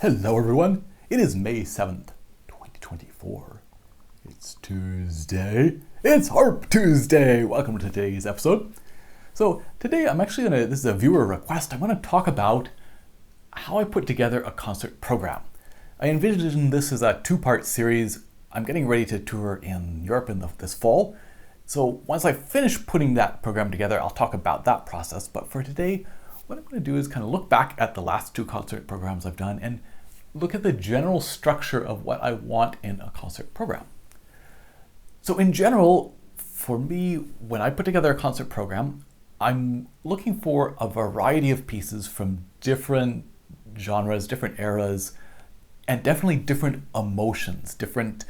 Hello everyone, it is May 7th, 2024. It's Tuesday. It's Harp Tuesday. Welcome to today's episode. So today this is a viewer request. I want to talk about how I put together a concert program. I envision this as a two-part series. I'm getting ready to tour in Europe this fall. So once I finish putting that program together, I'll talk about that process. But for today, what I'm going to do is kind of look back at the last two concert programs I've done and look at the general structure of what I want in a concert program. So in general, for me, when I put together a concert program, I'm looking for a variety of pieces from different genres, different eras, and definitely different emotions, different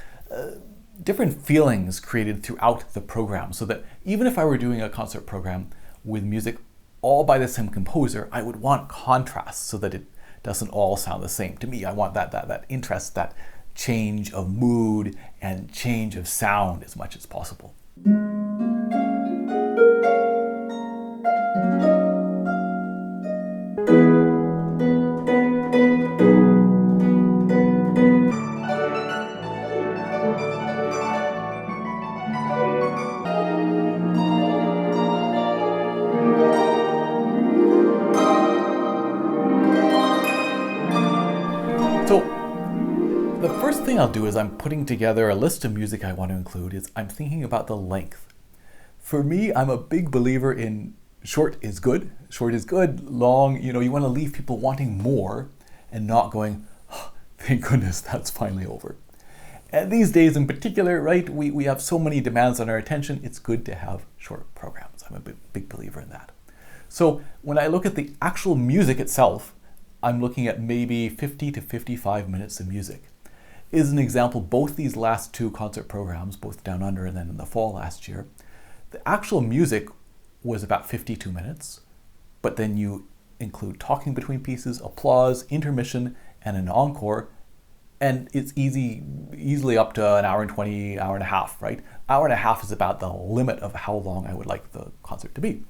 feelings created throughout the program, so that even if I were doing a concert program with music all by the same composer, I would want contrast so that it doesn't all sound the same. To me, I want that interest, that change of mood and change of sound as much as possible. So the first thing I'll do is I'm putting together a list of music I want to include. I'm thinking about the length. For me, I'm a big believer in short is good. Short is good. Long, you want to leave people wanting more and not going, oh, thank goodness that's finally over. And these days in particular, right, we have so many demands on our attention. It's good to have short programs. I'm a big believer in that. So when I look at the actual music itself, I'm looking at maybe 50 to 55 minutes of music. As an example, both these last two concert programs, both Down Under and then in the fall last year, the actual music was about 52 minutes, but then you include talking between pieces, applause, intermission, and an encore, and it's easily up to an hour and 20, hour and a half, right? Hour and a half is about the limit of how long I would like the concert to be.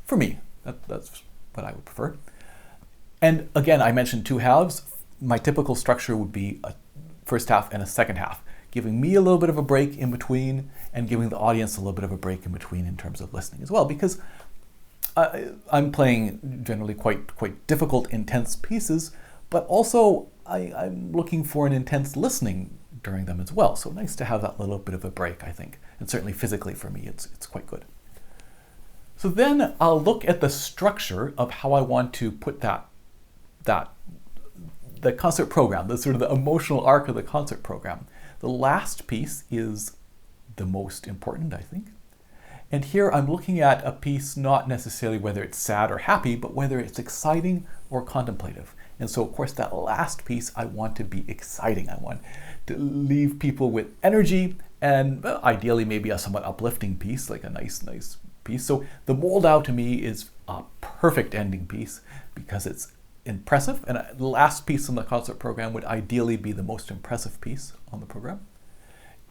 For me, that's what I would prefer. And again, I mentioned two halves. My typical structure would be a first half and a second half, giving me a little bit of a break in between and giving the audience a little bit of a break in between in terms of listening as well, because I'm playing generally quite difficult, intense pieces, but also I'm looking for an intense listening during them as well. So nice to have that little bit of a break, I think. And certainly physically for me, it's quite good. So then I'll look at the structure of how I want to put the concert program, the sort of the emotional arc of the concert program. The last piece is the most important, I think. And here I'm looking at a piece not necessarily whether it's sad or happy, but whether it's exciting or contemplative. And so, of course, that last piece I want to be exciting. I want to leave people with energy and ideally maybe a somewhat uplifting piece, like a nice piece. So the Moldau to me is a perfect ending piece because it's impressive, and the last piece on the concert program would ideally be the most impressive piece on the program.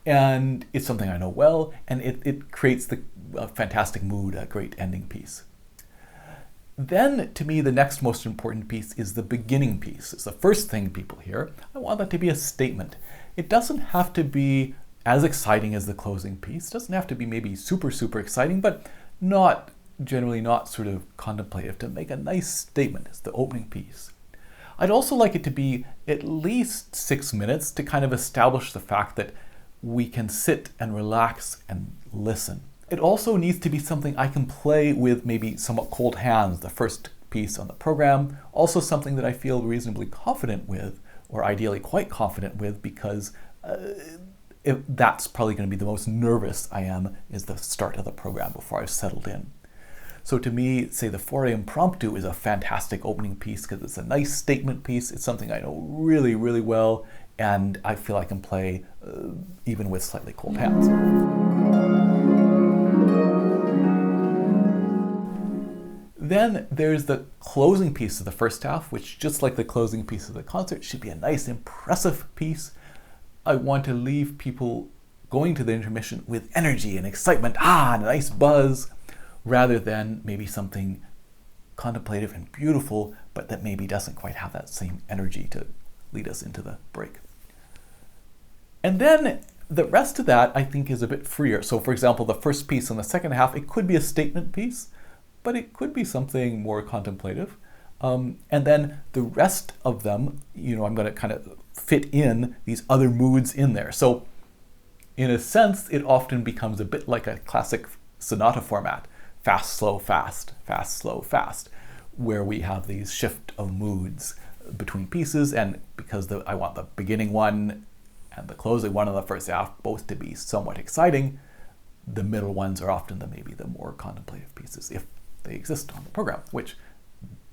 And it's something I know well, and it creates a fantastic mood, a great ending piece. Then, to me, the next most important piece is the beginning piece. It's the first thing people hear. I want that to be a statement. It doesn't have to be as exciting as the closing piece. It doesn't have to be maybe super exciting, but generally not sort of contemplative, to make a nice statement as the opening piece. I'd also like it to be at least 6 minutes to kind of establish the fact that we can sit and relax and listen. It also needs to be something I can play with maybe somewhat cold hands, the first piece on the program. Also something that I feel reasonably confident with, or ideally quite confident with, because that's probably going to be the most nervous I am is the start of the program before I've settled in. So to me, say the Four Impromptu is a fantastic opening piece because it's a nice statement piece. It's something I know really well, and I feel I can play even with slightly cold hands. Then there's the closing piece of the first half, which, just like the closing piece of the concert, should be a nice, impressive piece. I want to leave people going to the intermission with energy and excitement, and a nice buzz, rather than maybe something contemplative and beautiful, but that maybe doesn't quite have that same energy to lead us into the break. And then the rest of that, I think, is a bit freer. So for example, the first piece in the second half, it could be a statement piece, but it could be something more contemplative. And then the rest of them, I'm going to kind of fit in these other moods in there. So in a sense, it often becomes a bit like a classic sonata format. Fast, slow, fast, fast, slow, fast, where we have these shift of moods between pieces. And because I want the beginning one and the closing one of the first half both to be somewhat exciting, the middle ones are often maybe the more contemplative pieces, if they exist on the program, which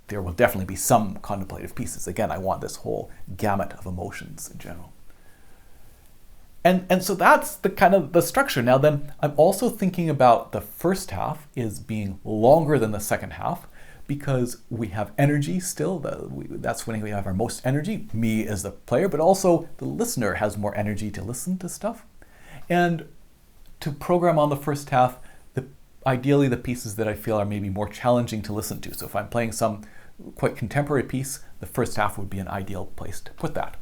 there will definitely be some contemplative pieces. Again, I want this whole gamut of emotions in general. And so that's the kind of the structure. Now then, I'm also thinking about the first half is being longer than the second half because we have energy still. That's when we have our most energy, me as the player, but also the listener has more energy to listen to stuff. And to program on the first half, ideally the pieces that I feel are maybe more challenging to listen to. So if I'm playing some quite contemporary piece, the first half would be an ideal place to put that.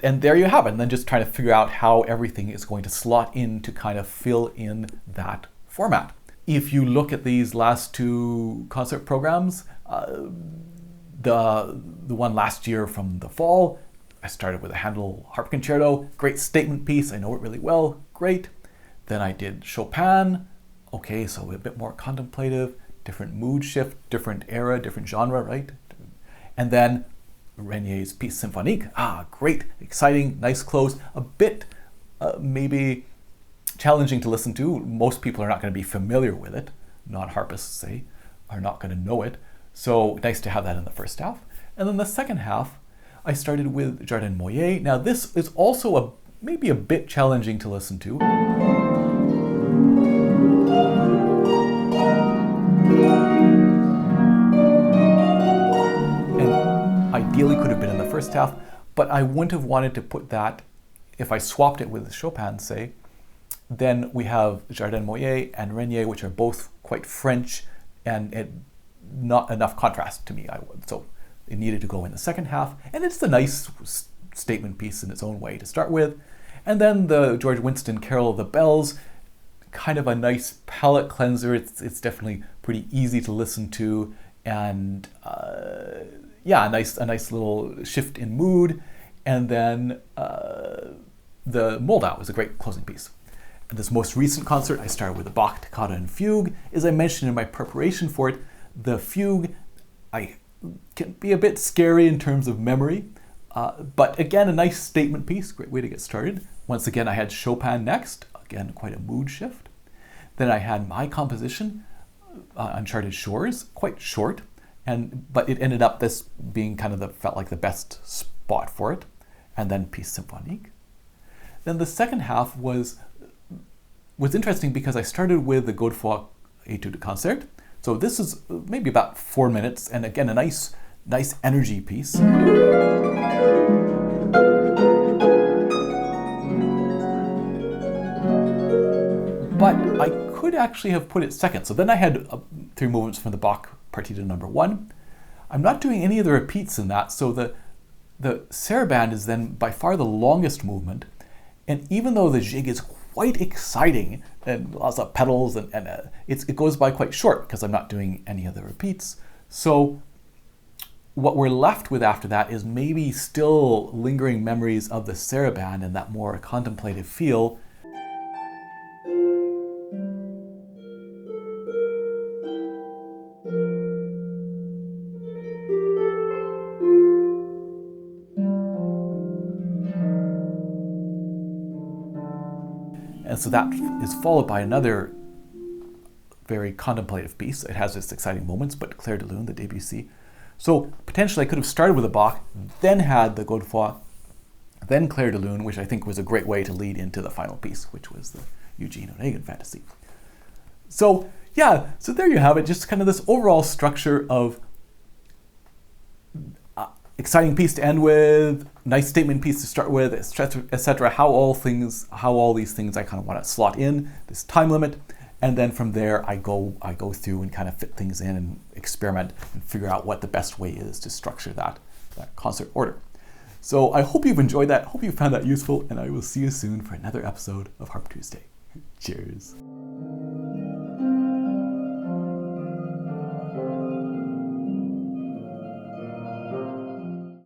And there you have it. And then just trying to figure out how everything is going to slot in to kind of fill in that format. If you look at these last two concert programs, the one last year from the fall, I started with a Handel harp concerto, great statement piece, I know it really well, great. Then I did Chopin, okay, so a bit more contemplative, different mood shift, different era, different genre, right? And then Regnier's Piece Symphonique, great, exciting, nice close, a bit maybe challenging to listen to. Most people are not going to be familiar with it. Non-harpists, say, are not going to know it. So nice to have that in the first half. And then the second half, I started with Jardin Moyer. Now this is also maybe a bit challenging to listen to. Ideally could have been in the first half, but I wouldn't have wanted to put that, if I swapped it with Chopin, say, then we have Jardin Moyer and Regnier, which are both quite French and not enough contrast to me. So it needed to go in the second half, and it's a nice statement piece in its own way to start with. And then the George Winston Carol of the Bells, kind of a nice palate cleanser. It's definitely pretty easy to listen to, and a nice little shift in mood. And then the Moldau was a great closing piece. And this most recent concert, I started with the Bach Toccata and Fugue. As I mentioned in my preparation for it, the Fugue can be a bit scary in terms of memory, but again, a nice statement piece, great way to get started. Once again, I had Chopin next, again, quite a mood shift. Then I had my composition, Uncharted Shores, quite short, but it ended up this being kind of felt like the best spot for it. And then Piece Symphonique. Then the second half was interesting because I started with the Godefroy Etude de Concert. So this is maybe about 4 minutes, and again, a nice energy piece. But I could actually have put it second. So then I had 3 movements from the Bach Partita number 1. I'm not doing any of the repeats in that, so the saraband is then by far the longest movement. And even though the jig is quite exciting and lots of pedals, and it goes by quite short because I'm not doing any of the repeats. So what we're left with after that is maybe still lingering memories of the saraband and that more contemplative feel. And so that is followed by another very contemplative piece. It has its exciting moments, but Clair de Lune, the Debussy. So potentially I could have started with a Bach, then had the Godefroy, then Clair de Lune, which I think was a great way to lead into the final piece, which was the Eugene Onegin Fantasy. So yeah, so there you have it, just kind of this overall structure of exciting piece to end with, nice statement piece to start with, etc. How all these things I kind of want to slot in this time limit, and then from there I go through and kind of fit things in and experiment and figure out what the best way is to structure that concert order. So I hope you've enjoyed that, hope you found that useful, and I will see you soon for another episode of Harp Tuesday. Cheers.